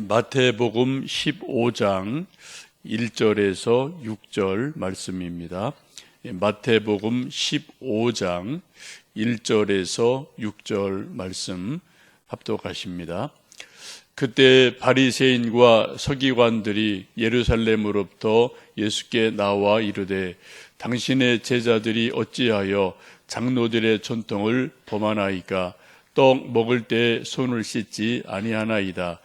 마태복음 15장 1절에서 6절 말씀입니다. 마태복음 15장 1절에서 6절 말씀 합독하십니다. 그때 바리새인과 서기관들이 예루살렘으로부터 예수께 나와 이르되 당신의 제자들이 어찌하여 장로들의 전통을 범하나이까? 떡 먹을 때 손을 씻지 아니하나이다.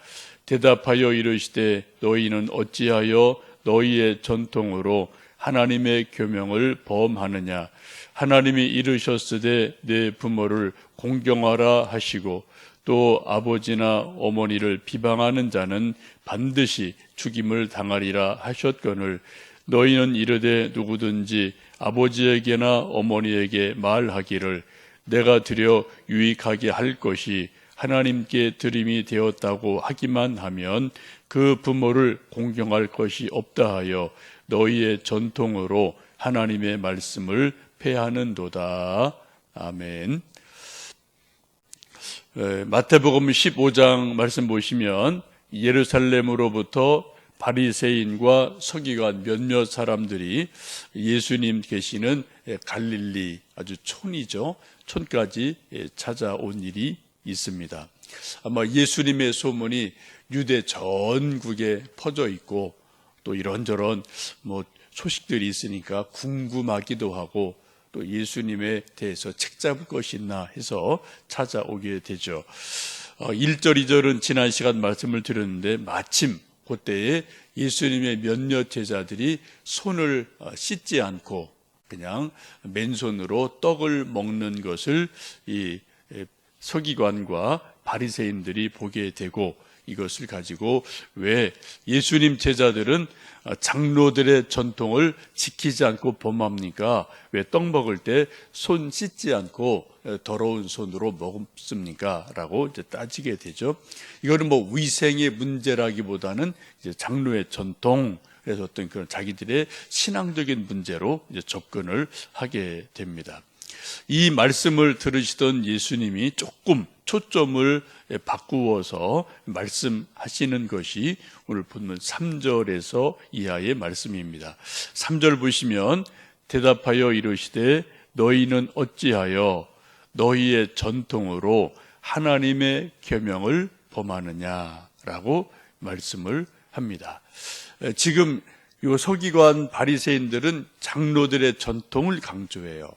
대답하여 이르시되 너희는 어찌하여 너희의 전통으로 하나님의 계명을 범하느냐? 하나님이 이르셨으되 내 부모를 공경하라 하시고 또 아버지나 어머니를 비방하는 자는 반드시 죽임을 당하리라 하셨거늘 너희는 이르되 누구든지 아버지에게나 어머니에게 말하기를 내가 드려 유익하게 할 것이 하나님께 드림이 되었다고 하기만 하면 그 부모를 공경할 것이 없다 하여 너희의 전통으로 하나님의 말씀을 폐하는도다. 아멘. 마태복음 15장 말씀 보시면 예루살렘으로부터 바리새인과 서기관 몇몇 사람들이 예수님 계시는 갈릴리 아주 촌이죠. 촌까지 찾아온 일이 있습니다. 아마 예수님의 소문이 유대 전국에 퍼져 있고 또 이런저런 소식들이 있으니까 궁금하기도 하고 또 예수님에 대해서 책 잡을 것이 있나 해서 찾아오게 되죠. 1절, 2절은 지난 시간 말씀을 드렸는데 마침 그때에 예수님의 몇몇 제자들이 손을 씻지 않고 그냥 맨손으로 떡을 먹는 것을 이 서기관과 바리새인들이 보게 되고 이것을 가지고 왜 예수님 제자들은 장로들의 전통을 지키지 않고 범합니까? 왜 떡 먹을 때 손 씻지 않고 더러운 손으로 먹습니까? 라고 이제 따지게 되죠. 이거는 위생의 문제라기보다는 이제 장로의 전통, 그래서 어떤 그런 자기들의 신앙적인 문제로 이제 접근을 하게 됩니다. 이 말씀을 들으시던 예수님이 조금 초점을 바꾸어서 말씀하시는 것이 오늘 본문 3절에서 이하의 말씀입니다. 3절 보시면 대답하여 이르시되 너희는 어찌하여 너희의 전통으로 하나님의 계명을 범하느냐라고 말씀을 합니다. 지금 이 서기관 바리새인들은 장로들의 전통을 강조해요.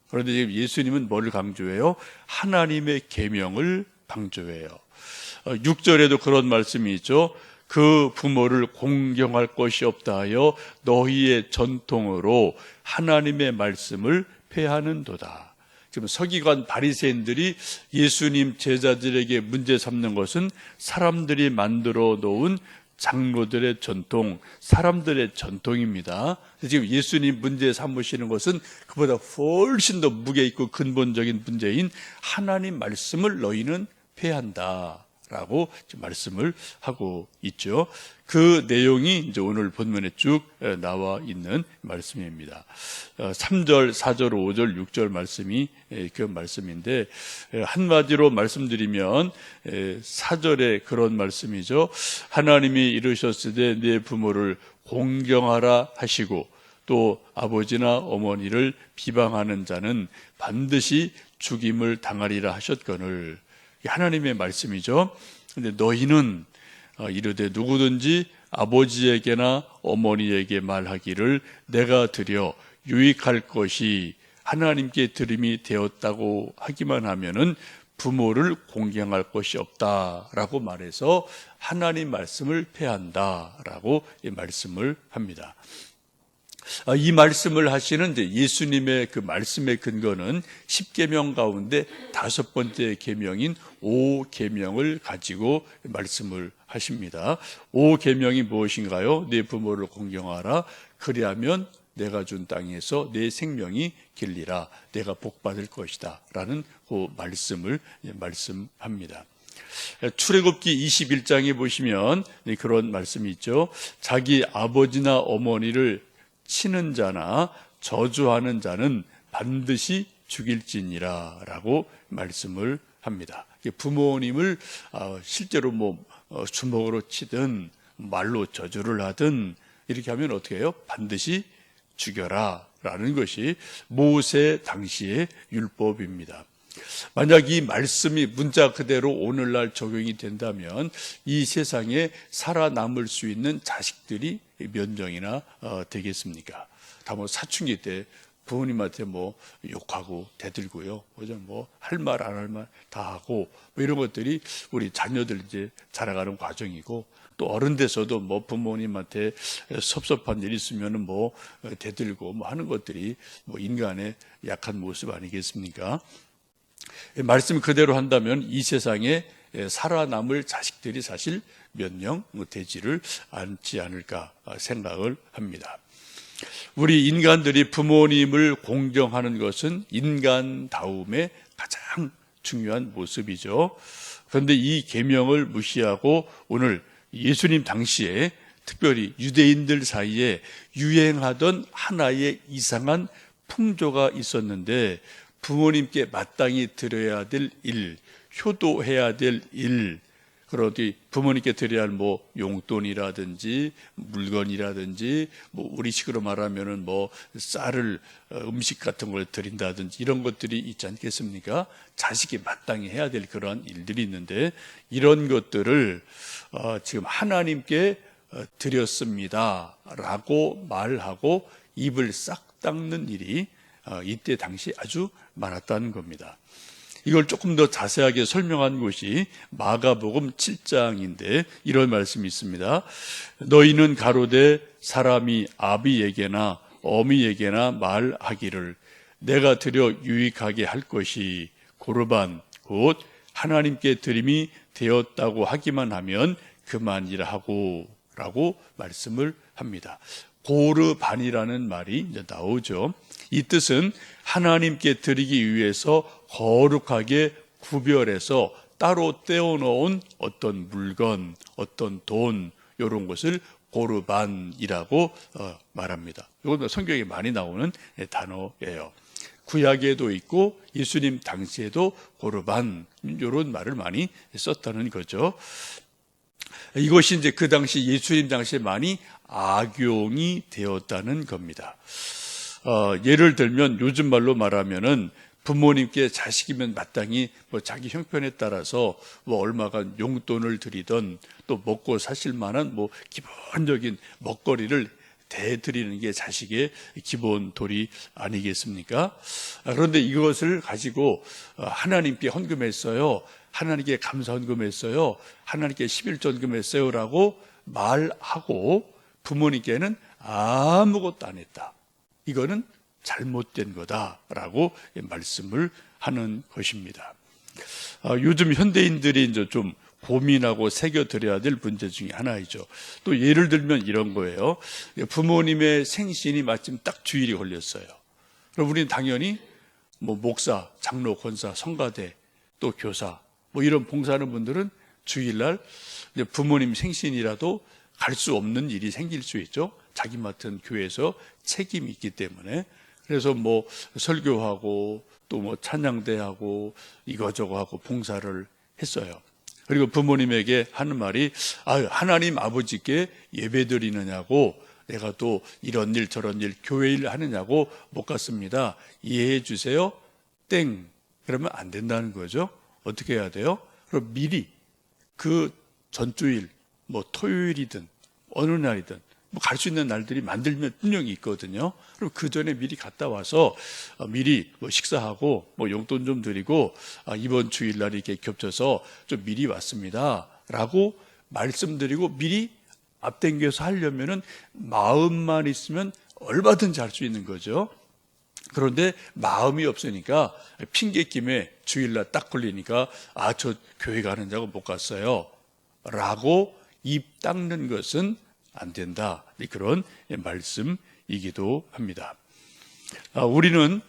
그런데 지금 예수님은 뭘 강조해요? 하나님의 계명을 강조해요. 6절에도 그런 말씀이 있죠. 그 부모를 공경할 것이 없다 하여 너희의 전통으로 하나님의 말씀을 폐하는도다. 지금 서기관 바리새인들이 예수님 제자들에게 문제 삼는 것은 사람들이 만들어 놓은 장로들의 전통, 사람들의 전통입니다. 지금 예수님 문제 삼으시는 것은 그보다 훨씬 더 무게 있고 근본적인 문제인 하나님 말씀을 너희는 폐한다라고 말씀을 하고 있죠. 그 내용이 이제 오늘 본문에 쭉 나와 있는 말씀입니다. 3절, 4절, 5절, 6절 말씀이 그 말씀인데 한마디로 말씀드리면 4절에 그런 말씀이죠. 하나님이 이르셨으되 내 부모를 공경하라 하시고 또 아버지나 어머니를 비방하는 자는 반드시 죽임을 당하리라 하셨거늘 하나님의 말씀이죠. 근데 너희는 이르되 누구든지 아버지에게나 어머니에게 말하기를 내가 드려 유익할 것이 하나님께 드림이 되었다고 하기만 하면은 부모를 공경할 것이 없다라고 말해서 하나님 말씀을 폐한다라고 말씀을 합니다. 이 말씀을 하시는 이제 예수님의 그 말씀의 근거는 10계명 가운데 5번째 계명인 5계명을 가지고 말씀을 하십니다. 5계명이 무엇인가요? 내 부모를 공경하라. 그리하면 내가 준 땅에서 내 생명이 길리라. 내가 복받을 것이다. 라는 그 말씀을 말씀합니다. 출애굽기 21장에 보시면 그런 말씀이 있죠. 자기 아버지나 어머니를 치는 자나 저주하는 자는 반드시 죽일지니라 라고 말씀을 합니다. 부모님을 실제로 주먹으로 치든 말로 저주를 하든 이렇게 하면 어떻게 해요? 반드시 죽여라 라는 것이 모세 당시의 율법입니다. 만약 이 말씀이 문자 그대로 오늘날 적용이 된다면 이 세상에 살아남을 수 있는 자식들이 몇 명이나 되겠습니까? 다 뭐 사춘기 때 부모님한테 뭐 욕하고 대들고요. 뭐 할 말 안 할 말 다 하고 뭐 이런 것들이 우리 자녀들 이제 자라가는 과정이고, 또 어른 돼서도 뭐 부모님한테 섭섭한 일 있으면은 뭐 대들고 뭐 하는 것들이 뭐 인간의 약한 모습 아니겠습니까? 말씀 그대로 한다면 이 세상에 살아남을 자식들이 사실 몇 명 되지를 않지 않을까 생각을 합니다. 우리 인간들이 부모님을 공경하는 것은 인간다움의 가장 중요한 모습이죠. 그런데 이 계명을 무시하고 오늘 예수님 당시에 특별히 유대인들 사이에 유행하던 하나의 이상한 풍조가 있었는데, 부모님께 마땅히 드려야 될 일, 효도해야 될 일, 그러디 부모님께 드려야 할 뭐 용돈이라든지 물건이라든지 뭐 우리식으로 말하면은 뭐 쌀을 음식 같은 걸 드린다든지 이런 것들이 있지 않겠습니까? 자식이 마땅히 해야 될 그런 일들이 있는데, 이런 것들을 지금 하나님께 드렸습니다라고 말하고 입을 싹 닦는 일이 이때 당시 아주 많았다는 겁니다. 이걸 조금 더 자세하게 설명한 곳이 마가복음 7장인데 이런 말씀이 있습니다. 너희는 가로되 사람이 아비에게나 어미에게나 말하기를 내가 드려 유익하게 할 것이 고르반 곧 하나님께 드림이 되었다고 하기만 하면 그만이라 하고 라고 말씀을 합니다. 고르반이라는 말이 이제 나오죠. 이 뜻은 하나님께 드리기 위해서 거룩하게 구별해서 따로 떼어놓은 어떤 물건, 어떤 돈, 이런 것을 고르반이라고 말합니다. 이건 성경에 많이 나오는 단어예요. 구약에도 있고 예수님 당시에도 고르반 이런 말을 많이 썼다는 거죠. 이것이 이제 그 당시 예수님 당시에 많이 악용이 되었다는 겁니다. 예를 들면 요즘 말로 말하면은 부모님께 자식이면 마땅히 뭐 자기 형편에 따라서 뭐 얼마가 용돈을 드리던 또 먹고 사실 만한 뭐 기본적인 먹거리를 대드리는 게 자식의 기본 도리 아니겠습니까? 그런데 이것을 가지고 하나님께 헌금했어요, 하나님께 감사 헌금했어요, 하나님께 11전금 했어요 라고 말하고 부모님께는 아무것도 안 했다. 이거는 잘못된 거다라고 말씀을 하는 것입니다. 요즘 현대인들이 이제 좀 고민하고 새겨드려야 될 문제 중에 하나이죠. 또 예를 들면 이런 거예요. 부모님의 생신이 마침 딱 주일이 걸렸어요. 그럼 우리는 당연히 뭐 목사, 장로, 권사, 성가대, 또 교사 뭐 이런 봉사하는 분들은 주일날 부모님 생신이라도 갈 수 없는 일이 생길 수 있죠. 자기 맡은 교회에서 책임이 있기 때문에. 그래서 뭐 설교하고 또 뭐 찬양대하고 이거저거 하고 봉사를 했어요. 그리고 부모님에게 하는 말이 하나님 아버지께 예배드리느냐고 내가 또 이런 일 저런 일 교회 일 하느냐고 못 갔습니다. 이해해 주세요. 땡. 그러면 안 된다는 거죠. 어떻게 해야 돼요? 그럼 미리 그 전주일 뭐 토요일이든 어느 날이든 뭐 갈 수 있는 날들이 만들면 분명히 있거든요. 그럼 그 전에 미리 갔다 와서 미리 뭐 식사하고 뭐 용돈 좀 드리고 이번 주일날 이렇게 겹쳐서 좀 미리 왔습니다라고 말씀드리고 미리 앞당겨서 하려면은 마음만 있으면 얼마든지 할 수 있는 거죠. 그런데 마음이 없으니까 핑계김에 주일날 딱 걸리니까 저 교회 가는 자고 못 갔어요 라고 입 닦는 것은 안 된다. 그런 말씀이기도 합니다. 우리는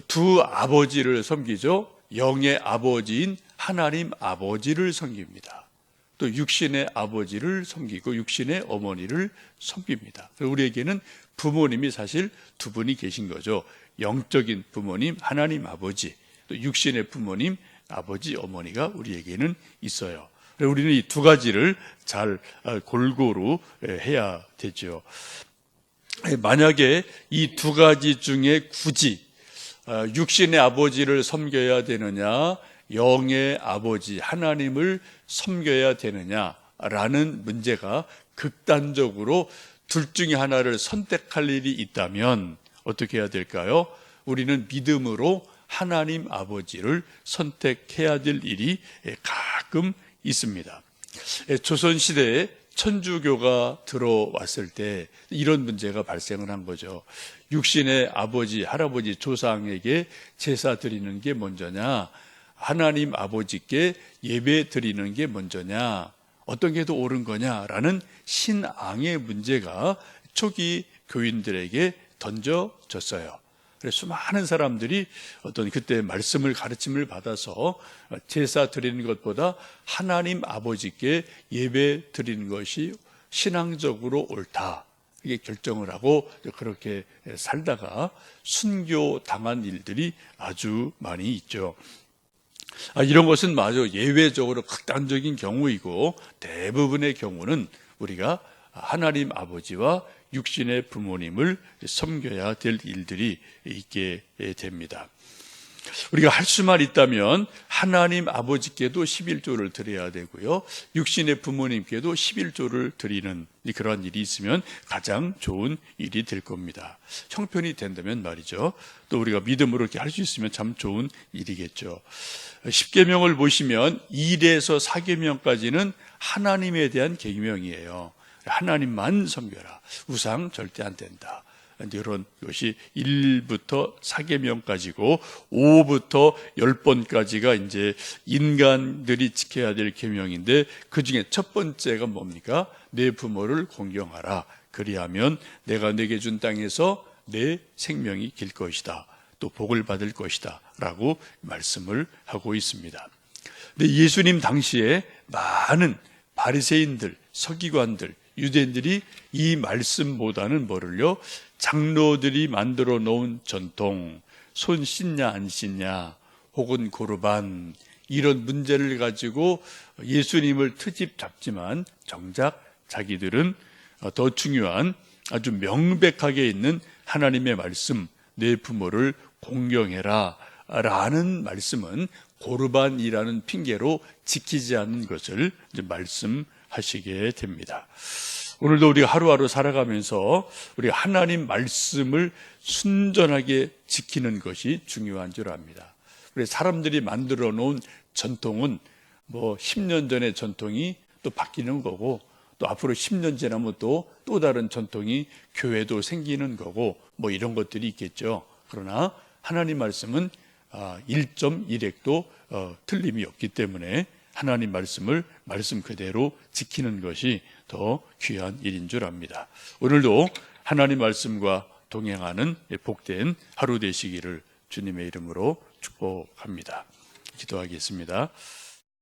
두 아버지를 섬기죠. 영의 아버지인 하나님 아버지를 섬깁니다. 또 육신의 아버지를 섬기고 육신의 어머니를 섬깁니다. 우리에게는 부모님이 사실 두 분이 계신 거죠. 영적인 부모님 하나님 아버지, 또 육신의 부모님 아버지 어머니가 우리에게는 있어요. 우리는 이 두 가지를 잘 골고루 해야 되죠. 만약에 이 두 가지 중에 굳이 육신의 아버지를 섬겨야 되느냐, 영의 아버지 하나님을 섬겨야 되느냐라는 문제가 극단적으로 둘 중에 하나를 선택할 일이 있다면 어떻게 해야 될까요? 우리는 믿음으로 하나님 아버지를 선택해야 될 일이 가끔 있습니다. 조선시대에 천주교가 들어왔을 때 이런 문제가 발생을 한 거죠. 육신의 아버지, 할아버지, 조상에게 제사 드리는 게 먼저냐, 하나님 아버지께 예배 드리는 게 먼저냐, 어떤 게 더 옳은 거냐라는 신앙의 문제가 초기 교인들에게 던져졌어요. 그래서 수많은 사람들이 어떤 그때 말씀을 가르침을 받아서 제사 드리는 것보다 하나님 아버지께 예배 드리는 것이 신앙적으로 옳다, 이게 결정을 하고 그렇게 살다가 순교당한 일들이 아주 많이 있죠. 이런 것은 마저 예외적으로 극단적인 경우이고, 대부분의 경우는 우리가 하나님 아버지와 육신의 부모님을 섬겨야 될 일들이 있게 됩니다. 우리가 할 수만 있다면 하나님 아버지께도 11조를 드려야 되고요, 육신의 부모님께도 11조를 드리는 그런 일이 있으면 가장 좋은 일이 될 겁니다. 형편이 된다면 말이죠. 또 우리가 믿음으로 이렇게 할 수 있으면 참 좋은 일이겠죠. 10계명을 보시면 1에서 4계명까지는 하나님에 대한 계명이에요. 하나님만 섬겨라, 우상 절대 안 된다, 이런 것이 1부터 4계명까지고 5부터 10번까지가 이제 인간들이 지켜야 될 계명인데, 그 중에 첫 번째가 뭡니까? 내 부모를 공경하라. 그리하면 내가 내게 준 땅에서 내 생명이 길 것이다, 또 복을 받을 것이다 라고 말씀을 하고 있습니다. 근데 예수님 당시에 많은 바리새인들, 서기관들, 유대인들이 이 말씀보다는 뭐를요? 장로들이 만들어 놓은 전통, 손 씻냐 안 씻냐, 혹은 고르반, 이런 문제를 가지고 예수님을 트집 잡지만 정작 자기들은 더 중요한 아주 명백하게 있는 하나님의 말씀, 내 부모를 공경해라 라는 말씀은 고르반이라는 핑계로 지키지 않는 것을 이제 말씀하시게 됩니다. 오늘도 우리가 하루하루 살아가면서 우리 하나님 말씀을 순전하게 지키는 것이 중요한 줄 압니다. 우리 사람들이 만들어 놓은 전통은 뭐 10년 전의 전통이 또 바뀌는 거고, 또 앞으로 10년 지나면 또 다른 전통이 교회도 생기는 거고, 뭐 이런 것들이 있겠죠. 그러나 하나님 말씀은 1.1획도 틀림이 없기 때문에 하나님 말씀을 말씀 그대로 지키는 것이 더 귀한 일인 줄 압니다. 오늘도 하나님 말씀과 동행하는 복된 하루 되시기를 주님의 이름으로 축복합니다. 기도하겠습니다.